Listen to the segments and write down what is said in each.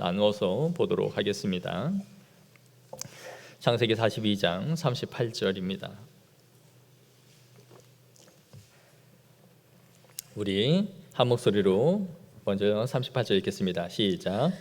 나누어서 보도록 하겠습니다. 창세기 42장 38절입니다. 우리 한 목소리로 먼저 38절 읽겠습니다. 시작.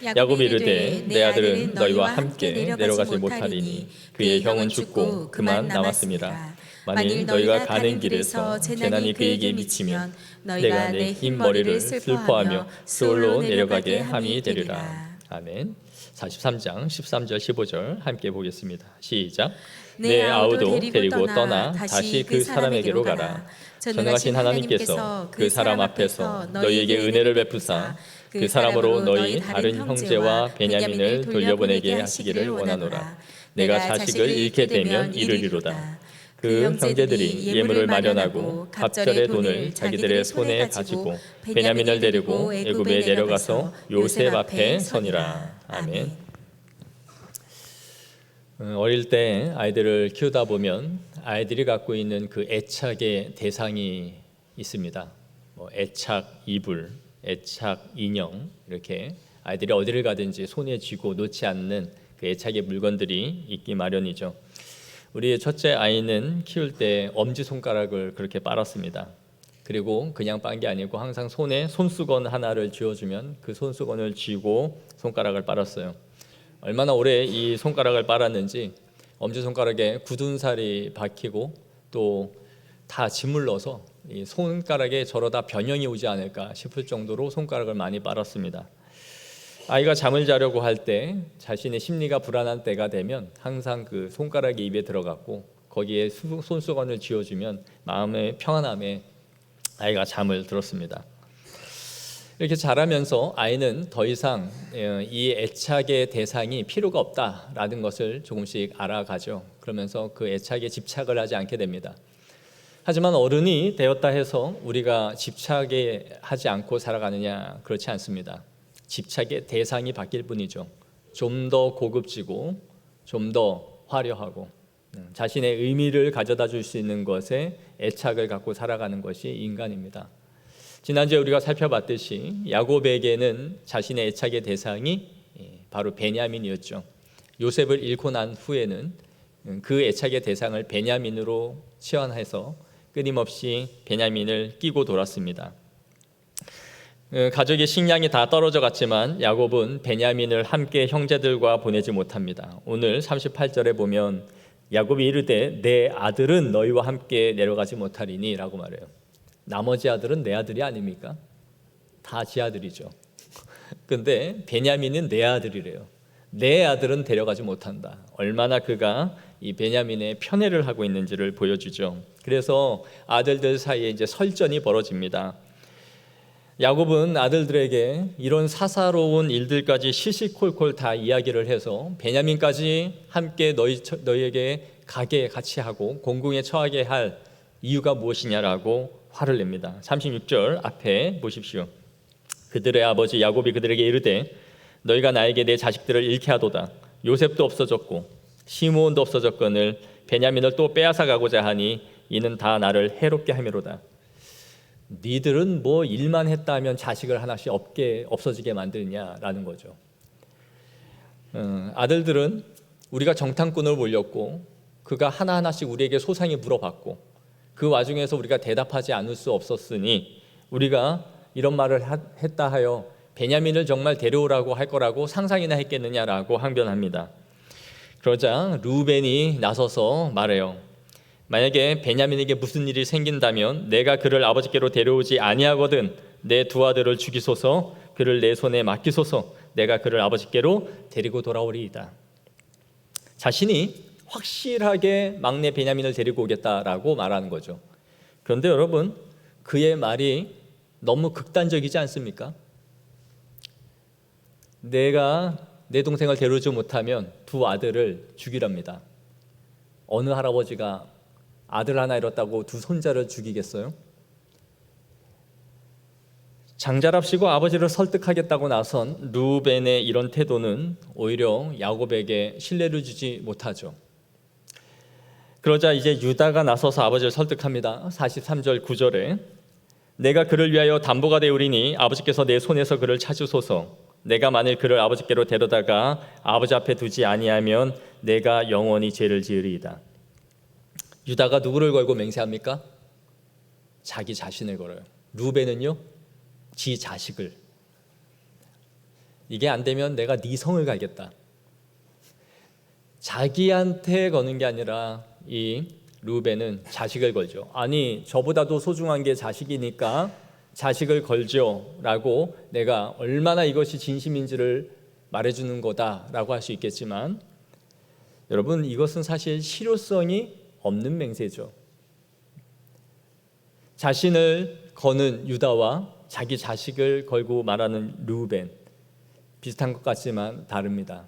야곱이 이르되 내 아들은 너희와 함께 내려가지 못하리니 그의 형은 죽고 그만 남았습니다. 만일 너희가 가는 길에서 재난이 그에게 미치면 내가 내 흰 머리를 슬퍼하며 수월로 내려가게 함이 되리라. 아멘. 43장 13절 15절 함께 보겠습니다. 시작. 내 아우도 데리고 떠나 다시 그 사람에게로 가라. 전능하신 하나님께서 그 사람 앞에서 너희에게 은혜를 베푸사 그 사람으로 너희 다른 형제와 베냐민을 돌려보내게 하시기를 원하노라. 내가 자식을 잃게 되면 이르리로다. 그 형제들이 예물을 마련하고 갑절의 돈을 자기들의 손에 가지고 베냐민을 데리고 애굽에 내려가서 요셉 앞에 서니라. 아멘. 어릴 때 아이들을 키우다 보면 아이들이 갖고 있는 그 애착의 대상이 있습니다. 애착 이불, 애착 인형, 이렇게 아이들이 어디를 가든지 손에 쥐고 놓지 않는 그 애착의 물건들이 있기 마련이죠. 우리 첫째 아이는 키울 때 엄지손가락을 그렇게 빨았습니다. 그리고 그냥 빤 게 아니고 항상 손에 손수건 하나를 쥐어주면 그 손수건을 쥐고 손가락을 빨았어요. 얼마나 오래 이 손가락을 빨았는지 엄지손가락에 굳은 살이 박히고 또 다 짓물러서 이 손가락에 저러다 변형이 오지 않을까 싶을 정도로 손가락을 많이 빨았습니다. 아이가 잠을 자려고 할 때 자신의 심리가 불안한 때가 되면 항상 그 손가락이 입에 들어갔고 거기에 손수건을 쥐어주면 마음의 평안함에 아이가 잠을 들었습니다. 이렇게 자라면서 아이는 더 이상 이 애착의 대상이 필요가 없다라는 것을 조금씩 알아가죠. 그러면서 그 애착에 집착을 하지 않게 됩니다. 하지만 어른이 되었다 해서 우리가 집착에 하지 않고 살아가느냐, 그렇지 않습니다. 집착의 대상이 바뀔 뿐이죠. 좀 더 고급지고 좀 더 화려하고 자신의 의미를 가져다 줄 수 있는 것에 애착을 갖고 살아가는 것이 인간입니다. 지난주에 우리가 살펴봤듯이 야곱에게는 자신의 애착의 대상이 바로 베냐민이었죠. 요셉을 잃고 난 후에는 그 애착의 대상을 베냐민으로 치환해서 끊임없이 베냐민을 끼고 돌았습니다. 가족의 식량이 다 떨어져 갔지만 야곱은 베냐민을 함께 형제들과 보내지 못합니다. 오늘 38절에 보면 야곱이 이르되 내 아들은 너희와 함께 내려가지 못하리니 라고 말해요. 나머지 아들은 내 아들이 아닙니까? 다 지 아들이죠. 근데 베냐민은 내 아들이래요. 내 아들은 데려가지 못한다. 얼마나 그가 이 베냐민의 편애를 하고 있는지를 보여주죠. 그래서 아들들 사이에 이제 설전이 벌어집니다. 야곱은 아들들에게 이런 사사로운 일들까지 시시콜콜 다 이야기를 해서 베냐민까지 함께 너희에게 가게 같이 하고 공궁에 처하게 할 이유가 무엇이냐라고 화를 냅니다. 36절 앞에 보십시오. 그들의 아버지 야곱이 그들에게 이르되 너희가 나에게 내 자식들을 잃게 하도다. 요셉도 없어졌고 시므온도 없어졌거늘 베냐민을 또 빼앗아 가고자 하니 이는 다 나를 해롭게 함이로다. 니들은 뭐 일만 했다 하면 자식을 하나씩 없어지게 만드냐라는 거죠. 아들들은 우리가 정탐꾼을 몰렸고 그가 하나하나씩 우리에게 소상히 물어봤고 그 와중에서 우리가 대답하지 않을 수 없었으니 우리가 이런 말을 했다 하여 베냐민을 정말 데려오라고 할 거라고 상상이나 했겠느냐라고 항변합니다. 그러자 르우벤이 나서서 말해요. 만약에 베냐민에게 무슨 일이 생긴다면 내가 그를 아버지께로 데려오지 아니하거든 내 두 아들을 죽이소서 그를 내 손에 맡기소서 내가 그를 아버지께로 데리고 돌아오리이다. 자신이 확실하게 막내 베냐민을 데리고 오겠다라고 말하는 거죠. 그런데 여러분, 그의 말이 너무 극단적이지 않습니까? 내가 내 동생을 데려오지 못하면 두 아들을 죽이랍니다. 어느 할아버지가 아들 하나 잃었다고 두 손자를 죽이겠어요? 장자랍시고 아버지를 설득하겠다고 나선 르우벤의 이런 태도는 오히려 야곱에게 신뢰를 주지 못하죠. 그러자 이제 유다가 나서서 아버지를 설득합니다. 43절 9절에 내가 그를 위하여 담보가 되오리니 아버지께서 내 손에서 그를 찾으소서 내가 만일 그를 아버지께로 데려다가 아버지 앞에 두지 아니하면 내가 영원히 죄를 지으리이다. 유다가 누구를 걸고 맹세합니까? 자기 자신을 걸어요. 루벤은요, 지 자식을. 이게 안 되면 내가 네 성을 갈겠다. 자기한테 거는 게 아니라 이 루벤은 자식을 걸죠. 아니, 저보다도 소중한 게 자식이니까 자식을 걸죠 라고 내가 얼마나 이것이 진심인지를 말해주는 거다라고 할 수 있겠지만, 여러분, 이것은 사실 실효성이 없는 맹세죠. 자신을 거는 유다와 자기 자식을 걸고 말하는 루벤, 비슷한 것 같지만 다릅니다.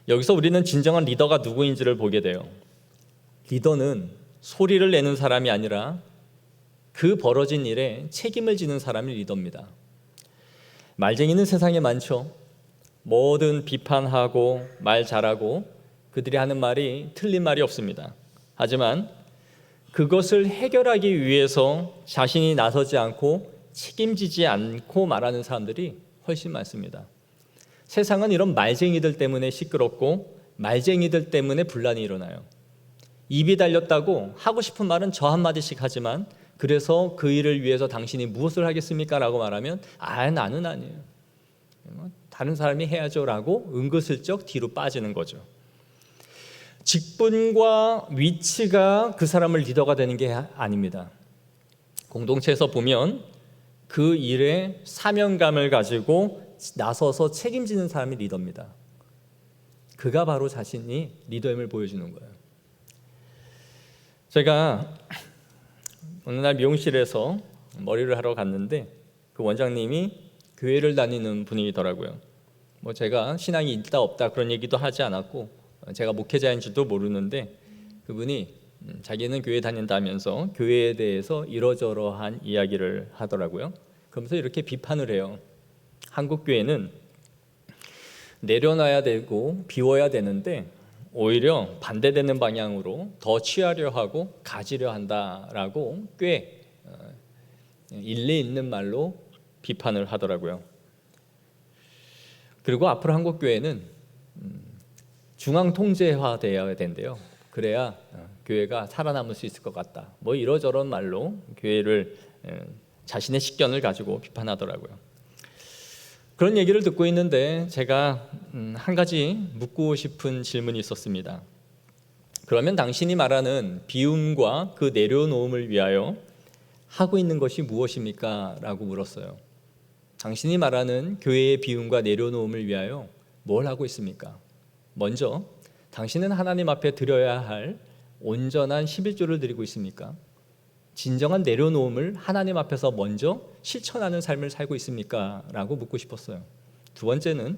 여기서 우리는 진정한 리더가 누구인지를 보게 돼요. 리더는 소리를 내는 사람이 아니라 그 벌어진 일에 책임을 지는 사람이 리더입니다. 말쟁이는 세상에 많죠. 뭐든 비판하고 말 잘하고 그들이 하는 말이 틀린 말이 없습니다. 하지만 그것을 해결하기 위해서 자신이 나서지 않고 책임지지 않고 말하는 사람들이 훨씬 많습니다. 세상은 이런 말쟁이들 때문에 시끄럽고 말쟁이들 때문에 분란이 일어나요. 입이 달렸다고 하고 싶은 말은 저 한마디씩 하지만, 그래서 그 일을 위해서 당신이 무엇을 하겠습니까? 라고 말하면 나는 아니에요, 다른 사람이 해야죠 라고 은근슬쩍 뒤로 빠지는 거죠. 직분과 위치가 그 사람을 리더가 되는 게 아닙니다. 공동체에서 보면 그 일에 사명감을 가지고 나서서 책임지는 사람이 리더입니다. 그가 바로 자신이 리더임을 보여주는 거예요. 제가 어느 날 미용실에서 머리를 하러 갔는데 그 원장님이 교회를 다니는 분이더라고요. 제가 신앙이 있다 없다 그런 얘기도 하지 않았고 제가 목회자인지도 모르는데 그분이 자기는 교회 다닌다면서 교회에 대해서 이러저러한 이야기를 하더라고요. 그러면서 이렇게 비판을 해요. 한국 교회는 내려놔야 되고 비워야 되는데 오히려 반대되는 방향으로 더 취하려 하고 가지려 한다라고 꽤 일리 있는 말로 비판을 하더라고요. 그리고 앞으로 한국 교회는 중앙 통제화되어야 된대요. 그래야 교회가 살아남을 수 있을 것 같다. 이러저런 말로 교회를 자신의 식견을 가지고 비판하더라고요. 그런 얘기를 듣고 있는데 제가 한 가지 묻고 싶은 질문이 있었습니다. 그러면 당신이 말하는 비움과 그 내려놓음을 위하여 하고 있는 것이 무엇입니까? 라고 물었어요. 당신이 말하는 교회의 비움과 내려놓음을 위하여 뭘 하고 있습니까? 먼저 당신은 하나님 앞에 드려야 할 온전한 11조를 드리고 있습니까? 진정한 내려놓음을 하나님 앞에서 먼저 실천하는 삶을 살고 있습니까? 라고 묻고 싶었어요. 두 번째는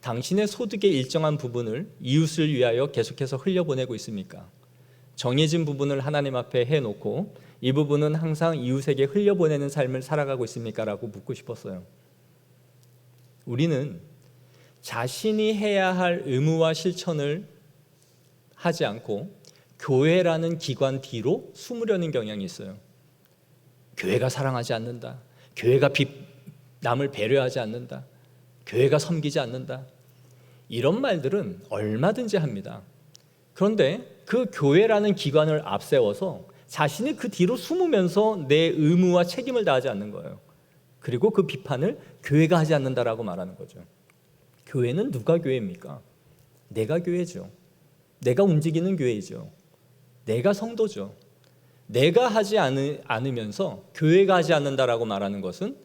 당신의 소득의 일정한 부분을 이웃을 위하여 계속해서 흘려보내고 있습니까? 정해진 부분을 하나님 앞에 해놓고 이 부분은 항상 이웃에게 흘려보내는 삶을 살아가고 있습니까? 라고 묻고 싶었어요. 우리는 자신이 해야 할 의무와 실천을 하지 않고 교회라는 기관 뒤로 숨으려는 경향이 있어요. 교회가 사랑하지 않는다. 교회가 남을 배려하지 않는다. 교회가 섬기지 않는다. 이런 말들은 얼마든지 합니다. 그런데 그 교회라는 기관을 앞세워서 자신이 그 뒤로 숨으면서 내 의무와 책임을 다하지 않는 거예요. 그리고 그 비판을 교회가 하지 않는다라고 말하는 거죠. 교회는 누가 교회입니까? 내가 교회죠. 내가 움직이는 교회이죠. 내가 성도죠. 내가 하지 않으면서 교회가 하지 않는다라고 말하는 것은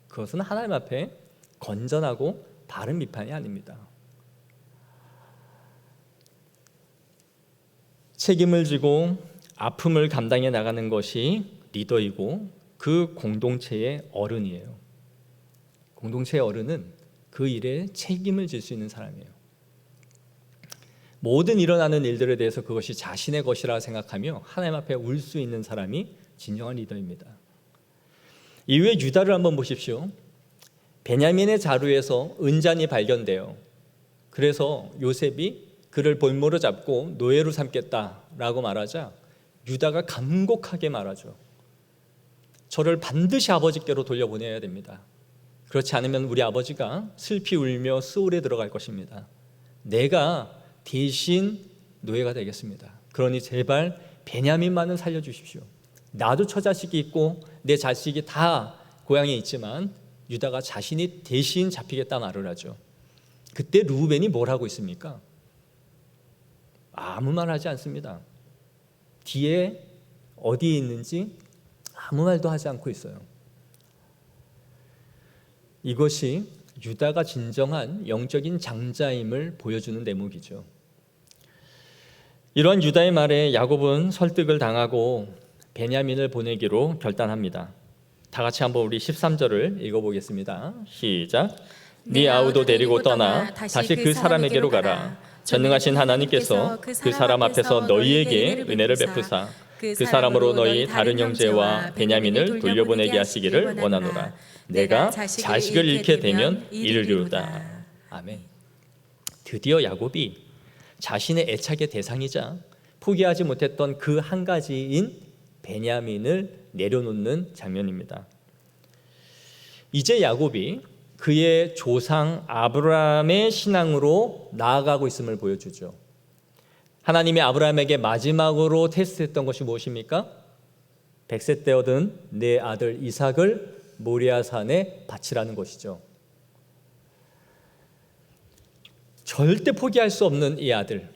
그것은 하나님 앞에 건전하고 바른 비판이 아닙니다. 책임을 지고 아픔을 감당해 나가는 것이 리더이고 그 공동체의 어른이에요. 공동체의 어른은 그 일에 책임을 질 수 있는 사람이에요. 모든 일어나는 일들에 대해서 그것이 자신의 것이라 생각하며 하나님 앞에 울 수 있는 사람이 진정한 리더입니다. 이후에 유다를 한번 보십시오. 베냐민의 자루에서 은잔이 발견돼요. 그래서 요셉이 그를 볼모로 잡고 노예로 삼겠다라고 말하자 유다가 간곡하게 말하죠. 저를 반드시 아버지께로 돌려보내야 됩니다. 그렇지 않으면 우리 아버지가 슬피 울며 수월에 들어갈 것입니다. 내가 대신 노예가 되겠습니다. 그러니 제발 베냐민만은 살려주십시오. 나도 처자식이 있고 내 자식이 다 고향에 있지만 유다가 자신이 대신 잡히겠다 말을 하죠. 그때 르우벤이 뭘 하고 있습니까? 아무 말 하지 않습니다. 뒤에 어디에 있는지 아무 말도 하지 않고 있어요. 이것이 유다가 진정한 영적인 장자임을 보여주는 대목이죠. 이러한 유다의 말에 야곱은 설득을 당하고 베냐민을 보내기로 결단합니다. 다 같이 한번 우리 13절을 읽어보겠습니다. 시작. 네 아우도 데리고 떠나 다시 그 사람에게로 가라. 전능하신 하나님께서 그 사람 앞에서 너희에게 은혜를 베푸사 그 사람으로 너희 다른 형제와 베냐민을 돌려보내게 하시기를 원하노라. 내가 자식을 잃게 되면 이를 이루다. 아멘. 드디어 야곱이 자신의 애착의 대상이자 포기하지 못했던 그 한 가지인 베냐민을 내려놓는 장면입니다. 이제 야곱이 그의 조상 아브라함의 신앙으로 나아가고 있음을 보여주죠. 하나님이 아브라함에게 마지막으로 테스트했던 것이 무엇입니까? 100세 때 얻은 내 아들 이삭을 모리아산에 바치라는 것이죠. 절대 포기할 수 없는 이 아들,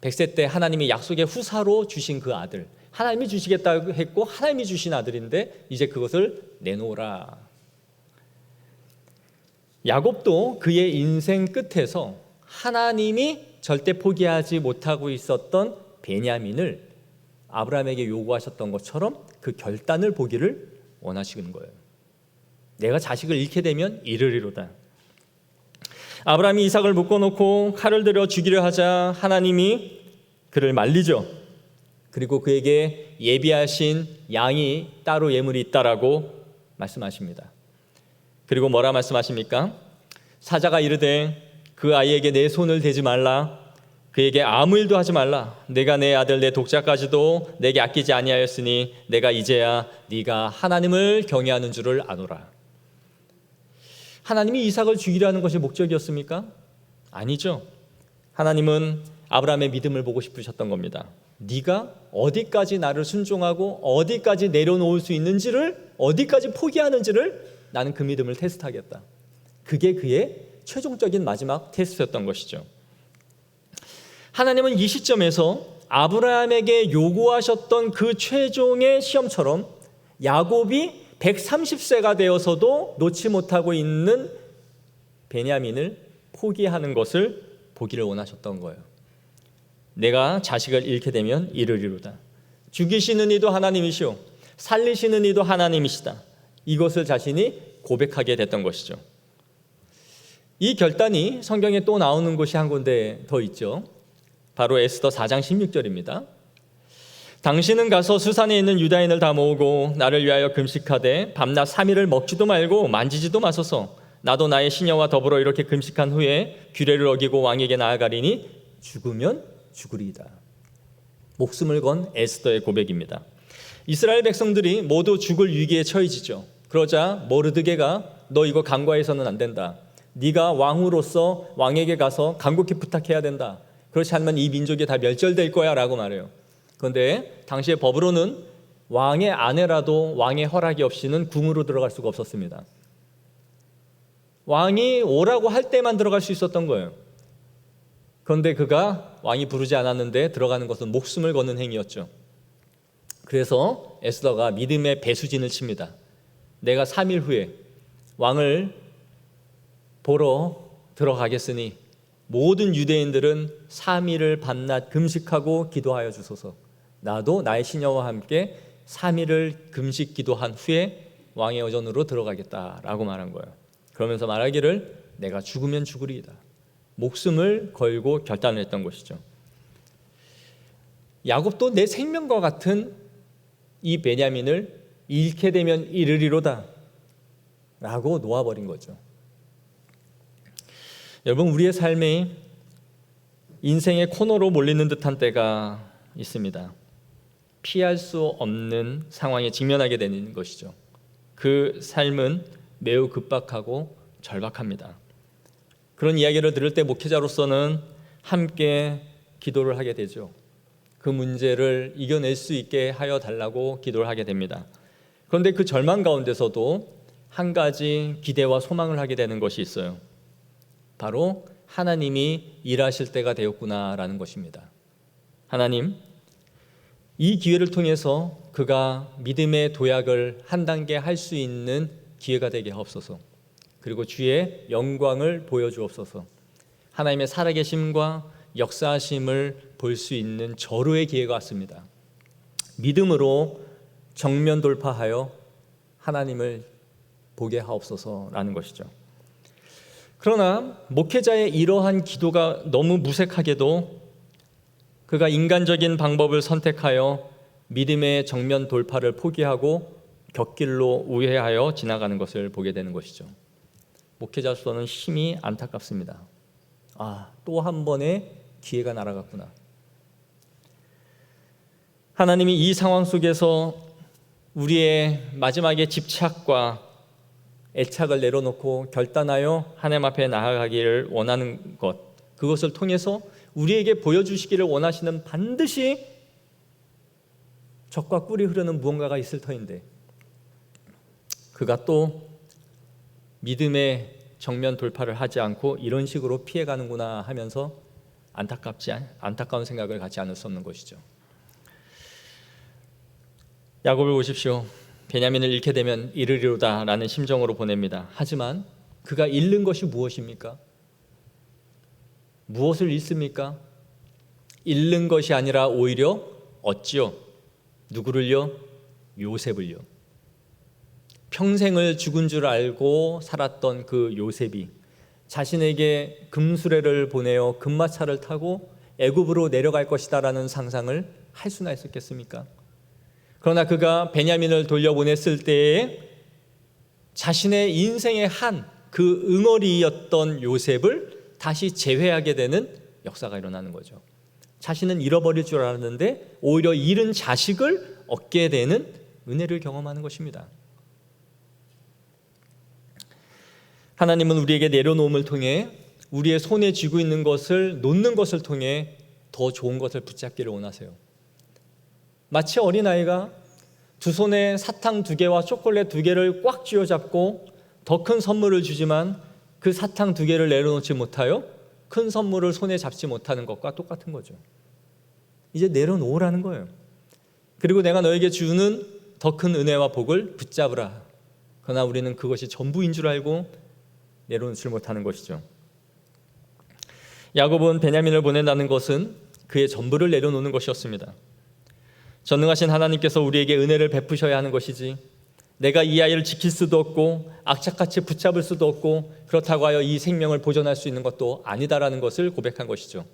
100세 때 하나님이 약속의 후사로 주신 그 아들, 하나님이 주시겠다고 했고 하나님이 주신 아들인데 이제 그것을 내놓으라. 야곱도 그의 인생 끝에서 하나님이 절대 포기하지 못하고 있었던 베냐민을 아브라함에게 요구하셨던 것처럼 그 결단을 보기를 원하시는 거예요. 내가 자식을 잃게 되면 이르리로다. 아브라함이 이삭을 묶어놓고 칼을 들여 죽이려 하자 하나님이 그를 말리죠. 그리고 그에게 예비하신 양이 따로 예물이 있다라고 말씀하십니다. 그리고 뭐라 말씀하십니까? 사자가 이르되 그 아이에게 내 손을 대지 말라. 그에게 아무 일도 하지 말라. 내가 내 아들 내 독자까지도 내게 아끼지 아니하였으니 내가 이제야 네가 하나님을 경외하는 줄을 아노라. 하나님이 이삭을 죽이려는 것이 목적이었습니까? 아니죠. 하나님은 아브라함의 믿음을 보고 싶으셨던 겁니다. 네가 어디까지 나를 순종하고 어디까지 내려놓을 수 있는지를, 어디까지 포기하는지를 나는 그 믿음을 테스트하겠다. 그게 그의 최종적인 마지막 테스트였던 것이죠. 하나님은 이 시점에서 아브라함에게 요구하셨던 그 최종의 시험처럼 야곱이 130세가 되어서도 놓지 못하고 있는 베냐민을 포기하는 것을 보기를 원하셨던 거예요. 내가 자식을 잃게 되면 이르리로다. 죽이시는 이도 하나님이시오 살리시는 이도 하나님이시다. 이것을 자신이 고백하게 됐던 것이죠. 이 결단이 성경에 또 나오는 곳이 한 군데 더 있죠. 바로 에스더 4장 16절입니다. 당신은 가서 수산에 있는 유다인을 다 모으고 나를 위하여 금식하되 밤낮 3일을 먹지도 말고 만지지도 마소서. 나도 나의 시녀와 더불어 이렇게 금식한 후에 규례를 어기고 왕에게 나아가리니 죽으면 죽으리이다. 목숨을 건 에스더의 고백입니다. 이스라엘 백성들이 모두 죽을 위기에 처해지죠. 그러자 모르드게가 너 이거 간과해서는 안 된다. 네가 왕으로서 왕에게 가서 간곡히 부탁해야 된다. 그렇지 않으면 이 민족이 다 멸절될 거야 라고 말해요. 그런데 당시의 법으로는 왕의 아내라도 왕의 허락이 없이는 궁으로 들어갈 수가 없었습니다. 왕이 오라고 할 때만 들어갈 수 있었던 거예요. 그런데 그가 왕이 부르지 않았는데 들어가는 것은 목숨을 거는 행위였죠. 그래서 에스더가 믿음의 배수진을 칩니다. 내가 3일 후에 왕을 보러 들어가겠으니 모든 유대인들은 3일을 밤낮 금식하고 기도하여 주소서. 나도 나의 시녀와 함께 3일을 금식 기도한 후에 왕의 어전으로 들어가겠다라고 말한 거예요. 그러면서 말하기를 내가 죽으면 죽으리이다. 목숨을 걸고 결단을 했던 것이죠. 야곱도 내 생명과 같은 이 베냐민을 잃게 되면 이르리로다 라고 놓아버린 거죠. 여러분, 우리의 삶이 인생의 코너로 몰리는 듯한 때가 있습니다. 피할 수 없는 상황에 직면하게 되는 것이죠. 그 삶은 매우 급박하고 절박합니다. 그런 이야기를 들을 때 목회자로서는 함께 기도를 하게 되죠. 그 문제를 이겨낼 수 있게 하여 달라고 기도를 하게 됩니다. 그런데 그 절망 가운데서도 한 가지 기대와 소망을 하게 되는 것이 있어요. 바로 하나님이 일하실 때가 되었구나라는 것입니다. 하나님, 이 기회를 통해서 그가 믿음의 도약을 한 단계 할 수 있는 기회가 되게 하옵소서. 그리고 주의 영광을 보여주옵소서. 하나님의 살아계심과 역사하심을 볼 수 있는 절호의 기회가 왔습니다. 믿음으로 정면 돌파하여 하나님을 보게 하옵소서라는 것이죠. 그러나 목회자의 이러한 기도가 너무 무색하게도 그가 인간적인 방법을 선택하여 믿음의 정면 돌파를 포기하고 곁길로 우회하여 지나가는 것을 보게 되는 것이죠. 목회자로서는 심히 안타깝습니다. 또 한 번의 기회가 날아갔구나. 하나님이 이 상황 속에서 우리의 마지막에 집착과 애착을 내려놓고 결단하여 하나님 앞에 나아가기를 원하는 것, 그것을 통해서 우리에게 보여주시기를 원하시는 반드시 적과 꿀이 흐르는 무언가가 있을 터인데 그가 또 믿음의 정면 돌파를 하지 않고 이런 식으로 피해가는구나 하면서 안타까운 생각을 갖지 않을 수 없는 것이죠. 야곱을 보십시오. 베냐민을 잃게 되면 잃으리로다 라는 심정으로 보냅니다. 하지만 그가 잃는 것이 무엇입니까? 무엇을 잃습니까? 잃는 것이 아니라 오히려 얻지요. 누구를요? 요셉을요. 평생을 죽은 줄 알고 살았던 그 요셉이 자신에게 금수레를 보내어 금마차를 타고 애굽으로 내려갈 것이다라는 상상을 할 수나 있었겠습니까? 그러나 그가 베냐민을 돌려보냈을 때에 자신의 인생의 한 그 응어리였던 요셉을 다시 재회하게 되는 역사가 일어나는 거죠. 자신은 잃어버릴 줄 알았는데 오히려 잃은 자식을 얻게 되는 은혜를 경험하는 것입니다. 하나님은 우리에게 내려놓음을 통해 우리의 손에 쥐고 있는 것을 놓는 것을 통해 더 좋은 것을 붙잡기를 원하세요. 마치 어린아이가 두 손에 사탕 2개와 초콜릿 2개를 꽉 쥐어잡고 더 큰 선물을 주지만 그 사탕 2개를 내려놓지 못하여 큰 선물을 손에 잡지 못하는 것과 똑같은 거죠. 이제 내려놓으라는 거예요. 그리고 내가 너에게 주는 더 큰 은혜와 복을 붙잡으라. 그러나 우리는 그것이 전부인 줄 알고 내려놓지 못하는 것이죠. 야곱은 베냐민을 보낸다는 것은 그의 전부를 내려놓는 것이었습니다. 전능하신 하나님께서 우리에게 은혜를 베푸셔야 하는 것이지 내가 이 아이를 지킬 수도 없고 악착같이 붙잡을 수도 없고 그렇다고 하여 이 생명을 보존할 수 있는 것도 아니다라는 것을 고백한 것이죠.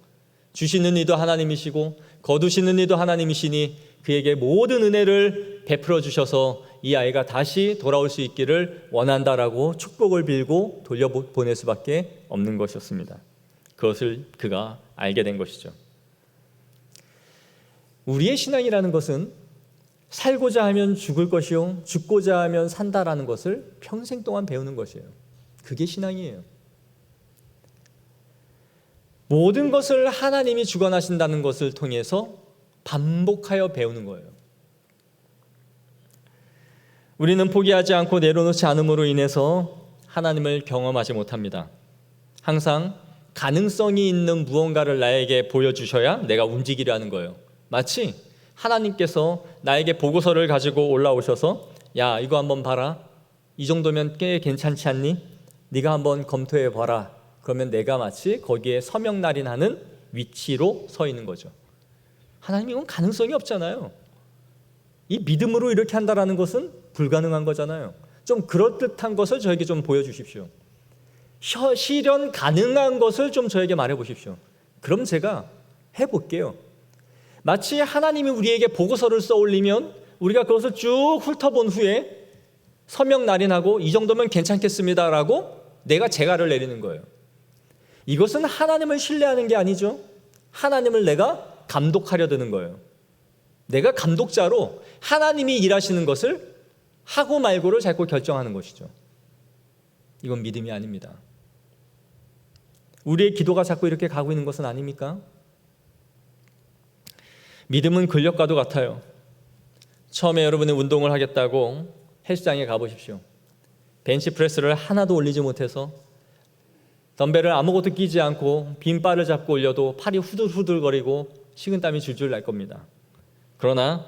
주시는 이도 하나님이시고 거두시는 이도 하나님이시니 그에게 모든 은혜를 베풀어 주셔서 이 아이가 다시 돌아올 수 있기를 원한다라고 축복을 빌고 돌려보낼 수밖에 없는 것이었습니다. 그것을 그가 알게 된 것이죠. 우리의 신앙이라는 것은 살고자 하면 죽을 것이요 죽고자 하면 산다라는 것을 평생 동안 배우는 것이에요. 그게 신앙이에요. 모든 것을 하나님이 주관하신다는 것을 통해서 반복하여 배우는 거예요. 우리는 포기하지 않고 내려놓지 않음으로 인해서 하나님을 경험하지 못합니다. 항상 가능성이 있는 무언가를 나에게 보여주셔야 내가 움직이려 하는 거예요. 마치 하나님께서 나에게 보고서를 가지고 올라오셔서 야 이거 한번 봐라. 이 정도면 꽤 괜찮지 않니? 네가 한번 검토해 봐라. 그러면 내가 마치 거기에 서명날인하는 위치로 서 있는 거죠. 하나님 이건 가능성이 없잖아요. 이 믿음으로 이렇게 한다라는 것은 불가능한 거잖아요. 좀 그럴듯한 것을 저에게 좀 보여주십시오. 실현 가능한 것을 좀 저에게 말해보십시오. 그럼 제가 해볼게요. 마치 하나님이 우리에게 보고서를 써올리면 우리가 그것을 쭉 훑어본 후에 서명날인하고 이 정도면 괜찮겠습니다라고 내가 재가를 내리는 거예요. 이것은 하나님을 신뢰하는 게 아니죠. 하나님을 내가 감독하려 드는 거예요. 내가 감독자로 하나님이 일하시는 것을 하고 말고를 자꾸 결정하는 것이죠. 이건 믿음이 아닙니다. 우리의 기도가 자꾸 이렇게 가고 있는 것은 아닙니까? 믿음은 근력과도 같아요. 처음에 여러분이 운동을 하겠다고 헬스장에 가보십시오. 벤치프레스를 하나도 올리지 못해서 덤벨을 아무것도 끼지 않고 빈 바를 잡고 올려도 팔이 후들후들거리고 식은땀이 줄줄 날 겁니다. 그러나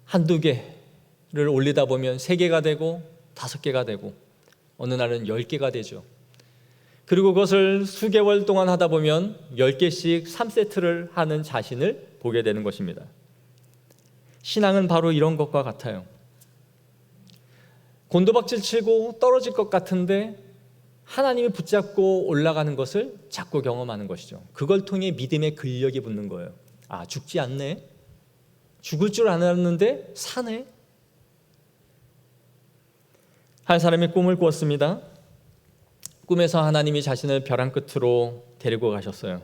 한두 개를 올리다 보면 3개가 되고 5개가 되고 어느 날은 10개가 되죠. 그리고 그것을 수개월 동안 하다 보면 10개씩 3세트를 하는 자신을 보게 되는 것입니다. 신앙은 바로 이런 것과 같아요. 곤두박질 치고 떨어질 것 같은데 하나님이 붙잡고 올라가는 것을 자꾸 경험하는 것이죠. 그걸 통해 믿음의 근력이 붙는 거예요. 아, 죽지 않네. 죽을 줄 알았는데 사네. 한 사람이 꿈을 꾸었습니다. 꿈에서 하나님이 자신을 벼랑 끝으로 데리고 가셨어요.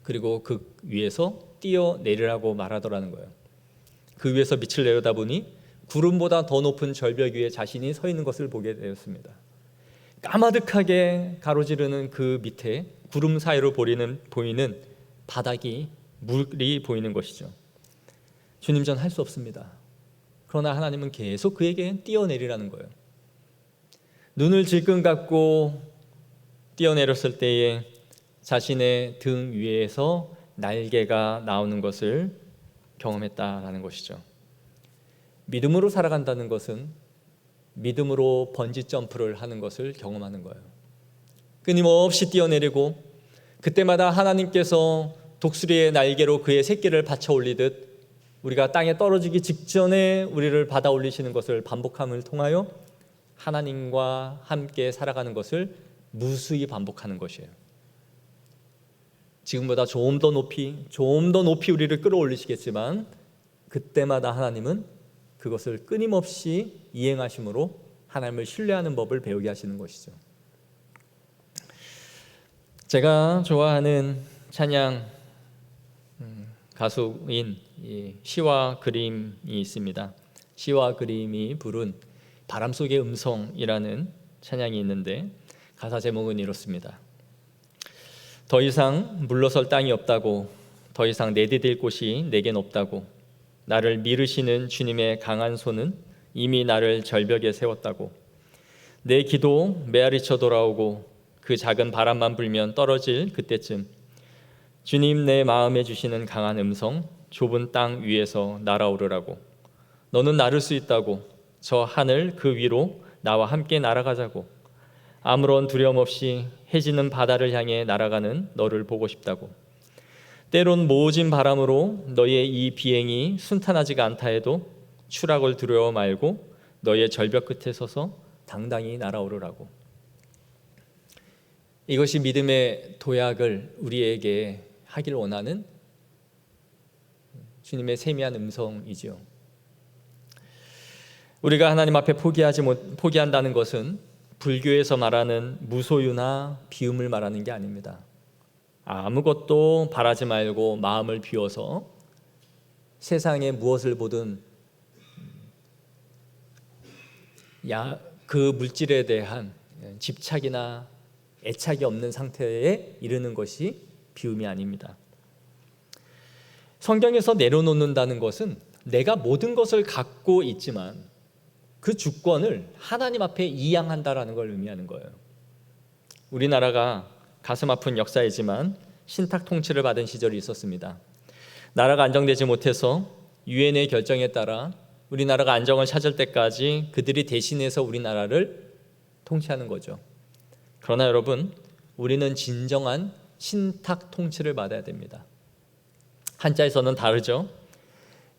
그리고 그 위에서 뛰어내리라고 말하더라는 거예요. 그 위에서 빛을 내려다보니 구름보다 더 높은 절벽 위에 자신이 서 있는 것을 보게 되었습니다. 까마득하게 가로지르는 그 밑에 구름 사이로 보이는 바닥이 물이 보이는 것이죠. 주님, 전 할 수 없습니다. 그러나 하나님은 계속 그에게 뛰어내리라는 거예요. 눈을 질끈 감고 뛰어내렸을 때에 자신의 등 위에서 날개가 나오는 것을 경험했다라는 것이죠. 믿음으로 살아간다는 것은 믿음으로 번지 점프를 하는 것을 경험하는 거예요. 끊임없이 뛰어내리고 그때마다 하나님께서 독수리의 날개로 그의 새끼를 받쳐 올리듯 우리가 땅에 떨어지기 직전에 우리를 받아 올리시는 것을 반복함을 통하여 하나님과 함께 살아가는 것을 무수히 반복하는 것이에요. 지금보다 좀 더 높이 우리를 끌어올리시겠지만 그때마다 하나님은 그것을 끊임없이 이행하심으로 하나님을 신뢰하는 법을 배우게 하시는 것이죠. 제가 좋아하는 찬양 가수인 시와 그림이 있습니다. 시와 그림이 부른 바람 속의 음성이라는 찬양이 있는데 가사 제목은 이렇습니다. 더 이상 물러설 땅이 없다고, 더 이상 내디딜 곳이 내겐 없다고, 나를 미르시는 주님의 강한 손은 이미 나를 절벽에 세웠다고, 내 기도 메아리쳐 돌아오고 그 작은 바람만 불면 떨어질 그때쯤 주님 내 마음에 주시는 강한 음성, 좁은 땅 위에서 날아오르라고, 너는 나를 수 있다고, 저 하늘 그 위로 나와 함께 날아가자고, 아무런 두려움 없이 해지는 바다를 향해 날아가는 너를 보고 싶다고, 때론 모진 바람으로 너의 이 비행이 순탄하지가 않다 해도 추락을 두려워 말고 너의 절벽 끝에 서서 당당히 날아오르라고. 이것이 믿음의 도약을 우리에게 하길 원하는 주님의 세미한 음성이지요. 우리가 하나님 앞에 포기한다는 것은 불교에서 말하는 무소유나 비움을 말하는 게 아닙니다. 아무것도 바라지 말고 마음을 비워서 세상에 무엇을 보든 그 물질에 대한 집착이나 애착이 없는 상태에 이르는 것이 비움이 아닙니다. 성경에서 내려놓는다는 것은 내가 모든 것을 갖고 있지만 그 주권을 하나님 앞에 이양한다라는 걸 의미하는 거예요. 우리나라가 가슴 아픈 역사이지만 신탁 통치를 받은 시절이 있었습니다. 나라가 안정되지 못해서 유엔의 결정에 따라 우리나라가 안정을 찾을 때까지 그들이 대신해서 우리나라를 통치하는 거죠. 그러나 여러분, 우리는 진정한 신탁 통치를 받아야 됩니다. 한자에서는 다르죠.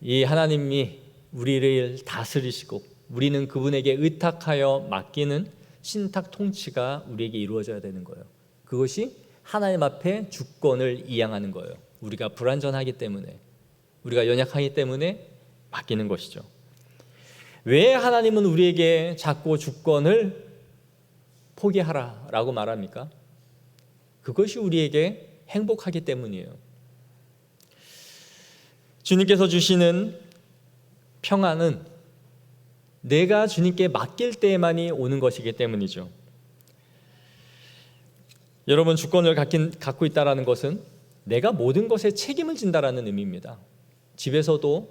이 하나님이 우리를 다스리시고 우리는 그분에게 의탁하여 맡기는 신탁 통치가 우리에게 이루어져야 되는 거예요. 그것이 하나님 앞에 주권을 이양하는 거예요. 우리가 불완전하기 때문에, 우리가 연약하기 때문에 맡기는 것이죠. 왜 하나님은 우리에게 자꾸 주권을 포기하라라고 말합니까? 그것이 우리에게 행복하기 때문이에요. 주님께서 주시는 평안은 내가 주님께 맡길 때에만이 오는 것이기 때문이죠. 여러분, 주권을 갖고 있다는 것은 내가 모든 것에 책임을 진다라는 의미입니다. 집에서도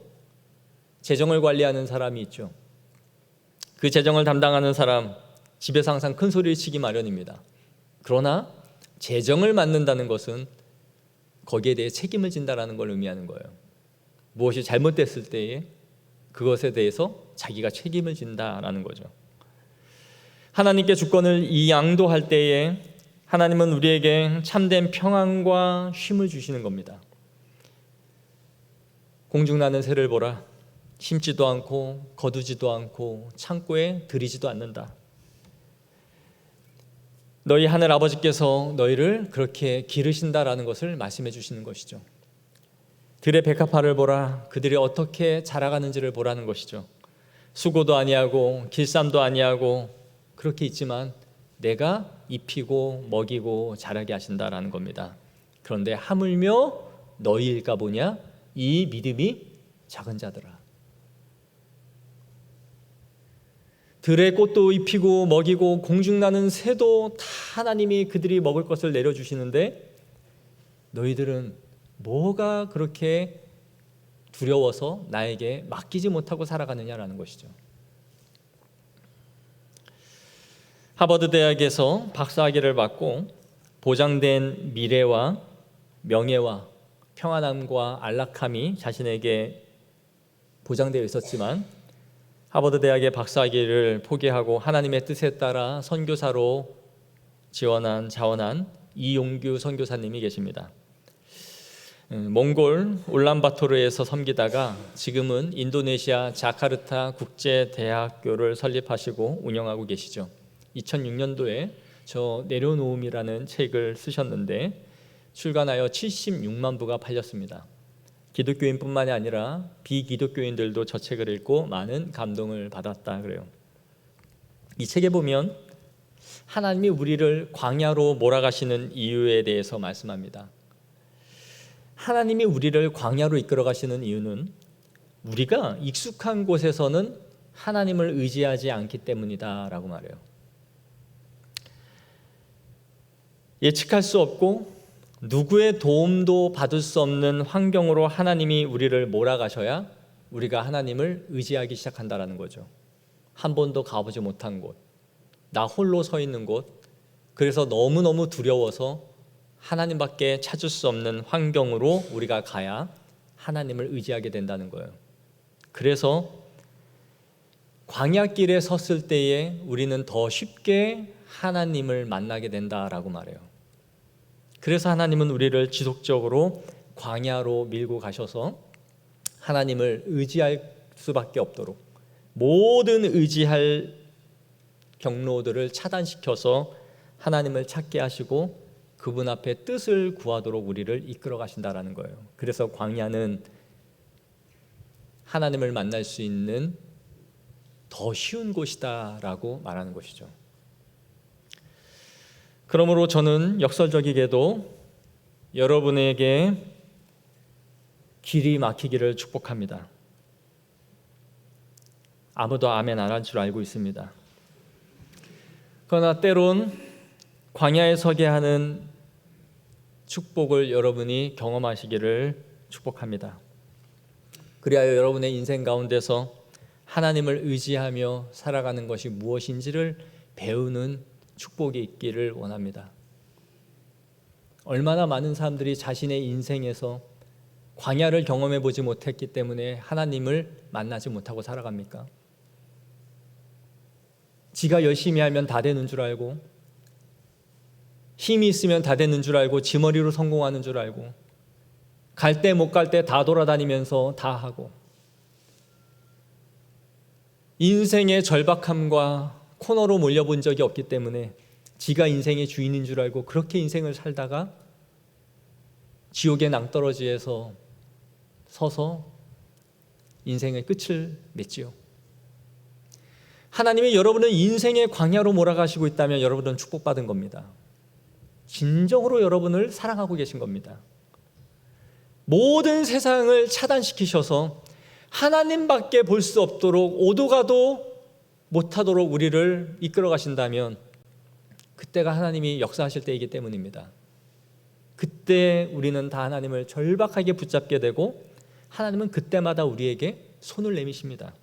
재정을 관리하는 사람이 있죠. 그 재정을 담당하는 사람, 집에서 항상 큰 소리를 치기 마련입니다. 그러나 재정을 맡는다는 것은 거기에 대해 책임을 진다라는 걸 의미하는 거예요. 무엇이 잘못됐을 때에 그것에 대해서 자기가 책임을 진다라는 거죠. 하나님께 주권을 양도할 때에 하나님은 우리에게 참된 평안과 쉼을 주시는 겁니다. 공중나는 새를 보라. 심지도 않고 거두지도 않고 창고에 들이지도 않는다. 너희 하늘 아버지께서 너희를 그렇게 기르신다라는 것을 말씀해 주시는 것이죠. 들의 백합화를 보라. 그들이 어떻게 자라가는지를 보라는 것이죠. 수고도 아니하고 길쌈도 아니하고 그렇게 있지만 내가 입히고 먹이고 자라게 하신다라는 겁니다. 그런데 하물며 너희일까 보냐? 이 믿음이 작은 자들아. 들의 꽃도 입히고 먹이고 공중나는 새도 다 하나님이 그들이 먹을 것을 내려주시는데 너희들은 뭐가 그렇게 두려워서 나에게 맡기지 못하고 살아가느냐라는 것이죠. 하버드 대학에서 박사학위를 받고 보장된 미래와 명예와 평안함과 안락함이 자신에게 보장되어 있었지만 하버드 대학의 박사학위를 포기하고 하나님의 뜻에 따라 선교사로 자원한 이용규 선교사님이 계십니다. 몽골 울란바토르에서 섬기다가 지금은 인도네시아 자카르타 국제대학교를 설립하시고 운영하고 계시죠. 2006년도에 저 내려놓음이라는 책을 쓰셨는데 출간하여 76만 부가 팔렸습니다. 기독교인뿐만이 아니라 비기독교인들도 저 책을 읽고 많은 감동을 받았다 그래요. 이 책에 보면 하나님이 우리를 광야로 몰아가시는 이유에 대해서 말씀합니다. 하나님이 우리를 광야로 이끌어 가시는 이유는 우리가 익숙한 곳에서는 하나님을 의지하지 않기 때문이다라고 말해요. 예측할 수 없고 누구의 도움도 받을 수 없는 환경으로 하나님이 우리를 몰아가셔야 우리가 하나님을 의지하기 시작한다라는 거죠. 한 번도 가보지 못한 곳, 나 홀로 서 있는 곳, 그래서 너무너무 두려워서 하나님밖에 찾을 수 없는 환경으로 우리가 가야 하나님을 의지하게 된다는 거예요. 그래서 광야길에 섰을 때에 우리는 더 쉽게 하나님을 만나게 된다라고 말해요. 그래서 하나님은 우리를 지속적으로 광야로 밀고 가셔서 하나님을 의지할 수밖에 없도록 모든 의지할 경로들을 차단시켜서 하나님을 찾게 하시고 그분 앞에 뜻을 구하도록 우리를 이끌어 가신다라는 거예요. 그래서 광야는 하나님을 만날 수 있는 더 쉬운 곳이다라고 말하는 것이죠. 그러므로 저는 역설적이게도 여러분에게 길이 막히기를 축복합니다. 아무도 아멘 안 할 줄 알고 있습니다. 그러나 때론 광야에 서게 하는 축복을 여러분이 경험하시기를 축복합니다. 그리하여 여러분의 인생 가운데서 하나님을 의지하며 살아가는 것이 무엇인지를 배우는 축복이 있기를 원합니다. 얼마나 많은 사람들이 자신의 인생에서 광야를 경험해 보지 못했기 때문에 하나님을 만나지 못하고 살아갑니까? 지가 열심히 하면 다 되는 줄 알고, 힘이 있으면 다 되는 줄 알고, 지머리로 성공하는 줄 알고, 갈 때 못 갈 때 다 돌아다니면서 다 하고, 인생의 절박함과 코너로 몰려본 적이 없기 때문에 지가 인생의 주인인 줄 알고 그렇게 인생을 살다가 지옥의 낭떠러지에서 서서 인생의 끝을 맺지요. 하나님이 여러분을 인생의 광야로 몰아가시고 있다면 여러분은 축복받은 겁니다. 진정으로 여러분을 사랑하고 계신 겁니다. 모든 세상을 차단시키셔서 하나님밖에 볼 수 없도록 오도 가도 못하도록 우리를 이끌어 가신다면 그때가 하나님이 역사하실 때이기 때문입니다. 그때 우리는 다 하나님을 절박하게 붙잡게 되고 하나님은 그때마다 우리에게 손을 내미십니다.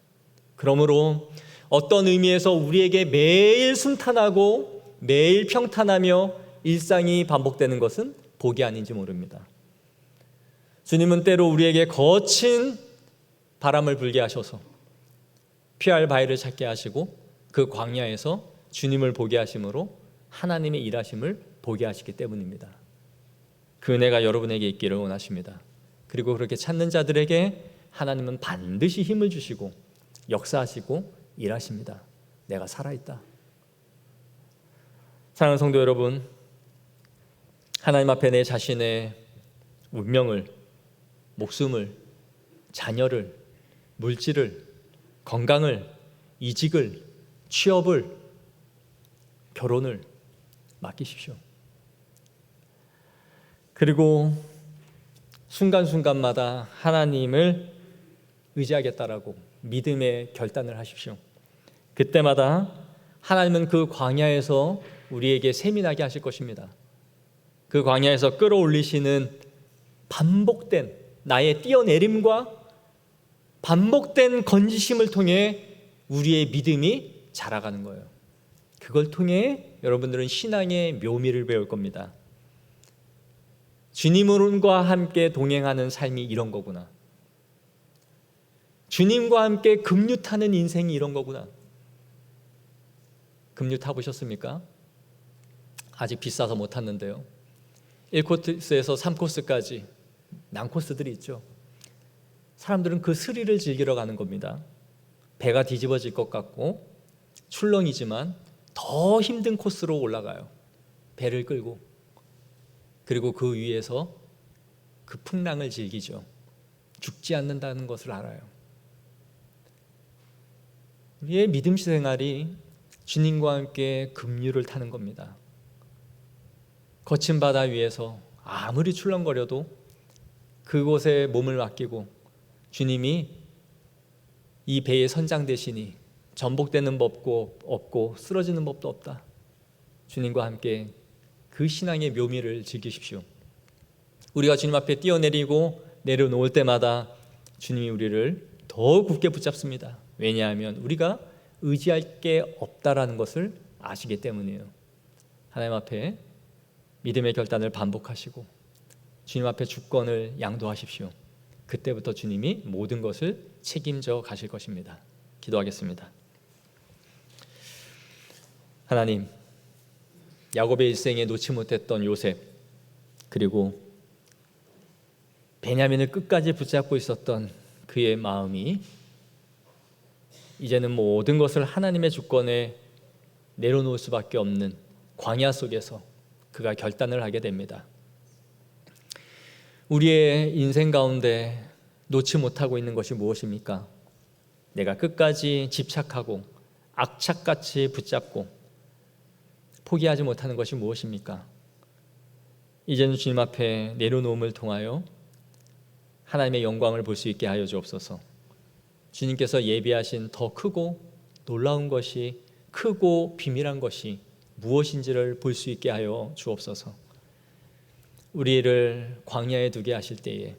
그러므로 어떤 의미에서 우리에게 매일 순탄하고 매일 평탄하며 일상이 반복되는 것은 복이 아닌지 모릅니다. 주님은 때로 우리에게 거친 바람을 불게 하셔서 피할 바위를 찾게 하시고 그 광야에서 주님을 보게 하심으로 하나님의 일하심을 보게 하시기 때문입니다. 그 은혜가 여러분에게 있기를 원하십니다. 그리고 그렇게 찾는 자들에게 하나님은 반드시 힘을 주시고 역사하시고 일하십니다. 내가 살아있다. 사랑하는 성도 여러분, 하나님 앞에 내 자신의 운명을, 목숨을, 자녀를, 물질을, 건강을, 이직을, 취업을, 결혼을 맡기십시오. 그리고 순간순간마다 하나님을 의지하겠다라고 믿음의 결단을 하십시오. 그때마다 하나님은 그 광야에서 우리에게 세민하게 하실 것입니다. 그 광야에서 끌어올리시는 반복된 나의 뛰어내림과 반복된 건지심을 통해 우리의 믿음이 자라가는 거예요. 그걸 통해 여러분들은 신앙의 묘미를 배울 겁니다. 주님과 함께 동행하는 삶이 이런 거구나. 주님과 함께 급류 타는 인생이 이런 거구나. 급류 타보셨습니까? 아직 비싸서 못 탔는데요. 1코스에서 3코스까지 난코스들이 있죠. 사람들은 그 스릴을 즐기러 가는 겁니다. 배가 뒤집어질 것 같고 출렁이지만 더 힘든 코스로 올라가요. 배를 끌고. 그리고 그 위에서 그 풍랑을 즐기죠. 죽지 않는다는 것을 알아요. 우리의 믿음 생활이 주님과 함께 급류를 타는 겁니다. 거친 바다 위에서 아무리 출렁거려도 그곳에 몸을 맡기고 주님이 이 배의 선장 되시니 전복되는 법도 없고 쓰러지는 법도 없다. 주님과 함께 그 신앙의 묘미를 즐기십시오. 우리가 주님 앞에 뛰어내리고 내려놓을 때마다 주님이 우리를 더 굳게 붙잡습니다. 왜냐하면 우리가 의지할 게 없다라는 것을 아시기 때문이에요. 하나님 앞에 믿음의 결단을 반복하시고 주님 앞에 주권을 양도하십시오. 그때부터 주님이 모든 것을 책임져 가실 것입니다. 기도하겠습니다. 하나님, 야곱의 일생에 놓지 못했던 요셉, 그리고 베냐민을 끝까지 붙잡고 있었던 그의 마음이 이제는 모든 것을 하나님의 주권에 내려놓을 수밖에 없는 광야 속에서 그가 결단을 하게 됩니다. 우리의 인생 가운데 놓지 못하고 있는 것이 무엇입니까? 내가 끝까지 집착하고 악착같이 붙잡고 포기하지 못하는 것이 무엇입니까? 이제는 주님 앞에 내려놓음을 통하여 하나님의 영광을 볼 수 있게 하여 주옵소서. 주님께서 예비하신 더 크고 놀라운 것이, 크고 비밀한 것이 무엇인지를 볼 수 있게 하여 주옵소서. 우리를 광야에 두게 하실 때에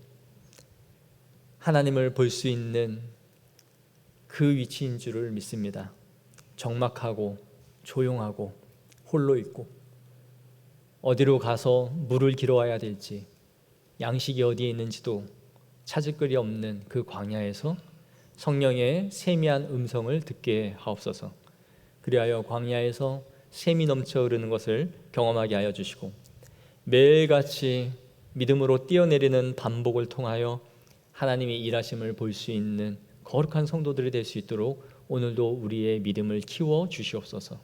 하나님을 볼 수 있는 그 위치인 줄을 믿습니다. 적막하고 조용하고 홀로 있고 어디로 가서 물을 길어와야 될지, 양식이 어디에 있는지도 찾을 길이 없는 그 광야에서 성령의 세미한 음성을 듣게 하옵소서. 그리하여 광야에서 샘이 넘쳐 흐르는 것을 경험하게 하여 주시고 매일같이 믿음으로 뛰어내리는 반복을 통하여 하나님의 일하심을 볼 수 있는 거룩한 성도들이 될 수 있도록 오늘도 우리의 믿음을 키워 주시옵소서.